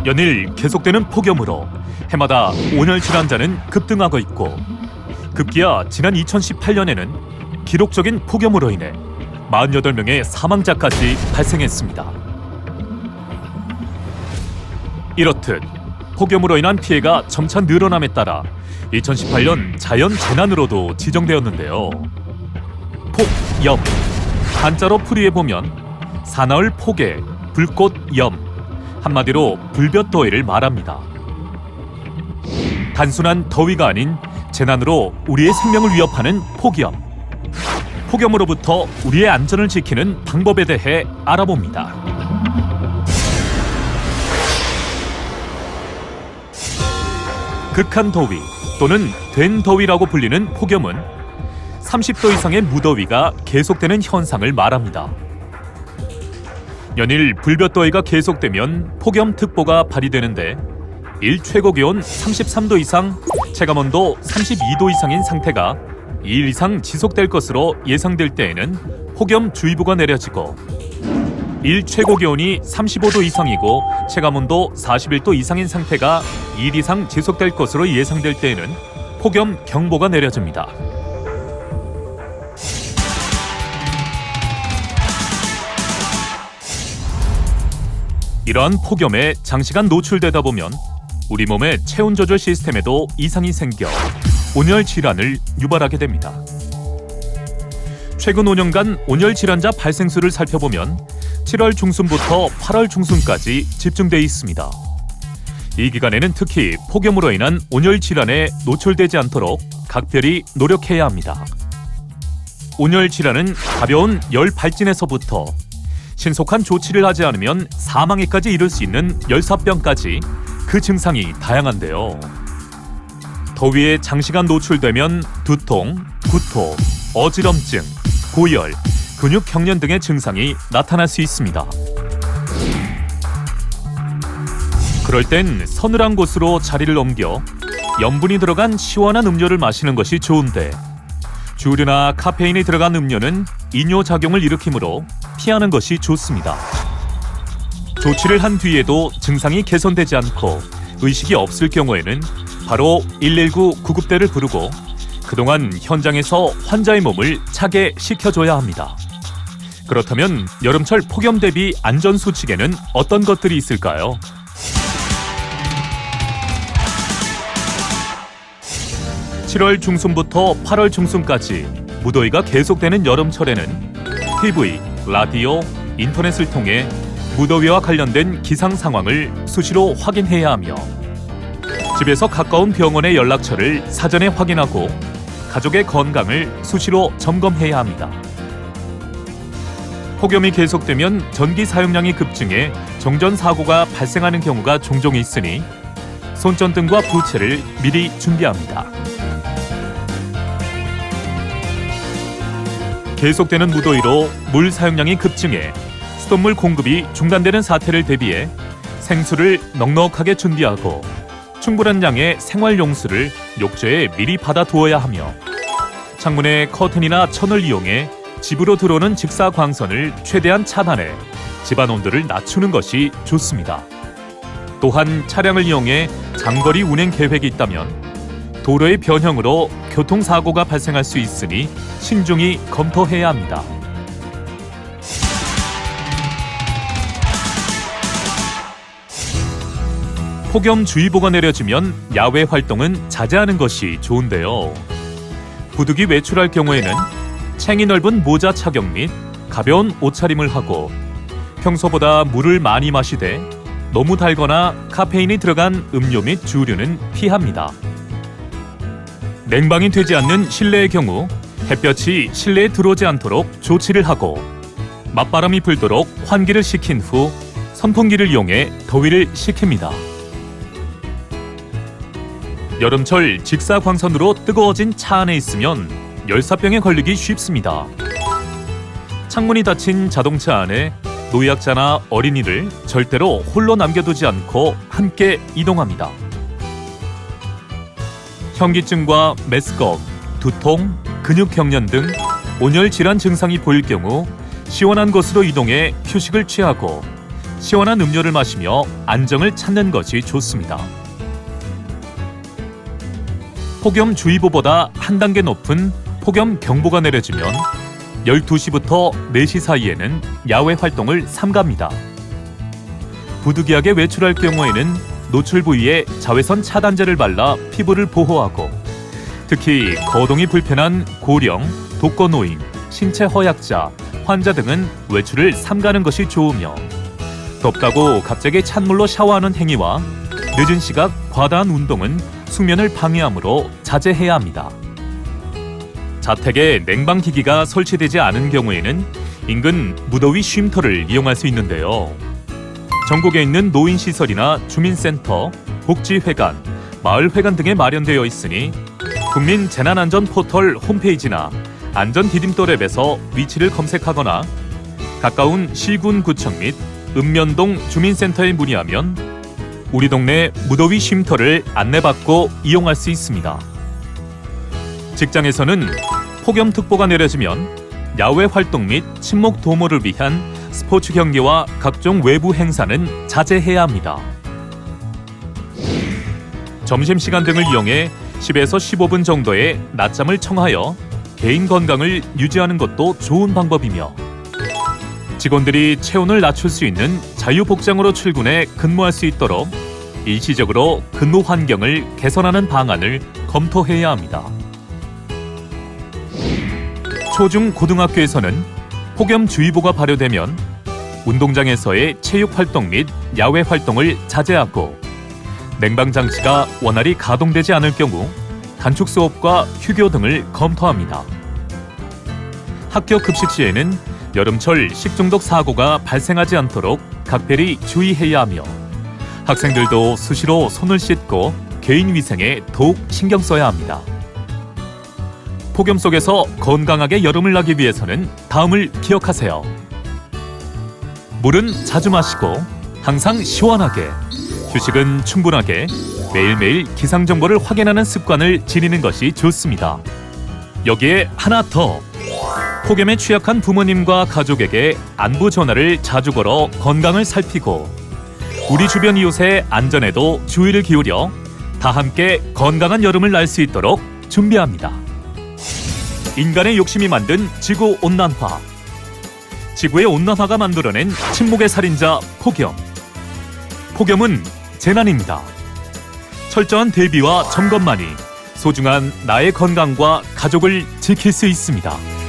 연일 계속되는 폭염으로 해마다 온열 질환자는 급등하고 있고 급기야 지난 2018년에는 기록적인 폭염으로 인해 48명의 사망자까지 발생했습니다. 이렇듯 폭염으로 인한 피해가 점차 늘어남에 따라 2018년 자연재난으로도 지정되었는데요. 폭염, 한자로 풀이해보면 사나울 폭에 불꽃염, 한마디로 불볕더위를 말합니다. 단순한 더위가 아닌 재난으로 우리의 생명을 위협하는 폭염. 폭염으로부터 우리의 안전을 지키는 방법에 대해 알아봅니다. 극한 더위 또는 된 더위라고 불리는 폭염은 30도 이상의 무더위가 계속되는 현상을 말합니다. 연일 불볕더위가 계속되면 폭염특보가 발휘되는데 일 최고기온 33도 이상, 체감온도 32도 이상인 상태가 2일 이상 지속될 것으로 예상될 때에는 폭염주의보가 내려지고 일 최고기온이 35도 이상이고 체감온도 41도 이상인 상태가 2일 이상 지속될 것으로 예상될 때에는 폭염경보가 내려집니다. 이러한 폭염에 장시간 노출되다 보면 우리 몸의 체온 조절 시스템에도 이상이 생겨 온열 질환을 유발하게 됩니다. 최근 5년간 온열 질환자 발생수를 살펴보면 7월 중순부터 8월 중순까지 집중돼 있습니다. 이 기간에는 특히 폭염으로 인한 온열 질환에 노출되지 않도록 각별히 노력해야 합니다. 온열 질환은 가벼운 열 발진에서부터 신속한 조치를 하지 않으면 사망에까지 이를 수 있는 열사병까지 그 증상이 다양한데요. 더위에 장시간 노출되면 두통, 구토, 어지럼증, 고열, 근육 경련 등의 증상이 나타날 수 있습니다. 그럴 땐 서늘한 곳으로 자리를 옮겨 염분이 들어간 시원한 음료를 마시는 것이 좋은데 주류나 카페인이 들어간 음료는 이뇨작용을 일으키므로 피하는 것이 좋습니다. 조치를 한 뒤에도 증상이 개선되지 않고 의식이 없을 경우에는 바로 119 구급대를 부르고 그동안 현장에서 환자의 몸을 차게 식혀줘야 합니다. 그렇다면 여름철 폭염 대비 안전수칙에는 어떤 것들이 있을까요? (7월) 중순부터 (8월) 중순까지 무더위가 계속되는 여름철에는 TV, 라디오, 인터넷을 통해 무더위와 관련된 기상 상황을 수시로 확인해야 하며 집에서 가까운 병원의 연락처를 사전에 확인하고 가족의 건강을 수시로 점검해야 합니다. 폭염이 계속되면 전기 사용량이 급증해 정전사고가 발생하는 경우가 종종 있으니 손전등과 부채를 미리 준비합니다. 계속되는 무더위로 물 사용량이 급증해 수돗물 공급이 중단되는 사태를 대비해 생수를 넉넉하게 준비하고 충분한 양의 생활용수를 욕조에 미리 받아두어야 하며 창문에 커튼이나 천을 이용해 집으로 들어오는 직사광선을 최대한 차단해 집안 온도를 낮추는 것이 좋습니다. 또한 차량을 이용해 장거리 운행 계획이 있다면 도로의 변형으로 교통사고가 발생할 수 있으니 신중히 검토해야 합니다. 폭염주의보가 내려지면 야외 활동은 자제하는 것이 좋은데요. 부득이 외출할 경우에는 챙이 넓은 모자 착용 및 가벼운 옷차림을 하고 평소보다 물을 많이 마시되 너무 달거나 카페인이 들어간 음료 및 주류는 피합니다. 냉방이 되지 않는 실내의 경우 햇볕이 실내에 들어오지 않도록 조치를 하고 맞바람이 불도록 환기를 시킨 후 선풍기를 이용해 더위를 식힙니다. 여름철 직사광선으로 뜨거워진 차 안에 있으면 열사병에 걸리기 쉽습니다. 창문이 닫힌 자동차 안에 노약자나 어린이를 절대로 홀로 남겨두지 않고 함께 이동합니다. 현기증과 메스꺼움, 두통, 근육 경련 등 온열 질환 증상이 보일 경우 시원한 곳으로 이동해 휴식을 취하고 시원한 음료를 마시며 안정을 찾는 것이 좋습니다. 폭염주의보보다 한 단계 높은 폭염경보가 내려지면 12시부터 4시 사이에는 야외 활동을 삼갑니다. 부득이하게 외출할 경우에는 노출 부위에 자외선 차단제를 발라 피부를 보호하고, 특히 거동이 불편한 고령, 독거노인, 신체 허약자, 환자 등은 외출을 삼가는 것이 좋으며, 덥다고 갑자기 찬물로 샤워하는 행위와 늦은 시각 과다한 운동은 숙면을 방해하므로 자제해야 합니다. 자택에 냉방기기가 설치되지 않은 경우에는 인근 무더위 쉼터를 이용할 수 있는데요. 전국에 있는 노인시설이나 주민센터, 복지회관, 마을회관 등에 마련되어 있으니 국민재난안전포털 홈페이지나 안전디딤돌 앱에서 위치를 검색하거나 가까운 시군구청 및 읍면동 주민센터에 문의하면 우리 동네 무더위 쉼터를 안내받고 이용할 수 있습니다. 직장에서는 폭염특보가 내려지면 야외 활동 및 친목 도모를 위한 스포츠 경기와 각종 외부 행사는 자제해야 합니다. 점심시간 등을 이용해 10에서 15분 정도의 낮잠을 청하여 개인 건강을 유지하는 것도 좋은 방법이며, 직원들이 체온을 낮출 수 있는 자유복장으로 출근해 근무할 수 있도록 일시적으로 근무 환경을 개선하는 방안을 검토해야 합니다. 초중 고등학교에서는 폭염주의보가 발효되면 운동장에서의 체육활동 및 야외 활동을 자제하고, 냉방장치가 원활히 가동되지 않을 경우 단축 수업과 휴교 등을 검토합니다. 학교 급식 시에는 여름철 식중독 사고가 발생하지 않도록 각별히 주의해야 하며, 학생들도 수시로 손을 씻고 개인 위생에 더욱 신경 써야 합니다. 폭염 속에서 건강하게 여름을 나기 위해서는 다음을 기억하세요. 물은 자주 마시고 항상 시원하게, 휴식은 충분하게, 매일매일 기상 정보를 확인하는 습관을 지니는 것이 좋습니다. 여기에 하나 더, 폭염에 취약한 부모님과 가족에게 안부 전화를 자주 걸어 건강을 살피고, 우리 주변 이웃의 안전에도 주의를 기울여 다 함께 건강한 여름을 날 수 있도록 준비합니다. 인간의 욕심이 만든 지구온난화. 지구의 온난화가 만들어낸 침묵의 살인자 폭염. 폭염은 재난입니다. 철저한 대비와 점검만이 소중한 나의 건강과 가족을 지킬 수 있습니다.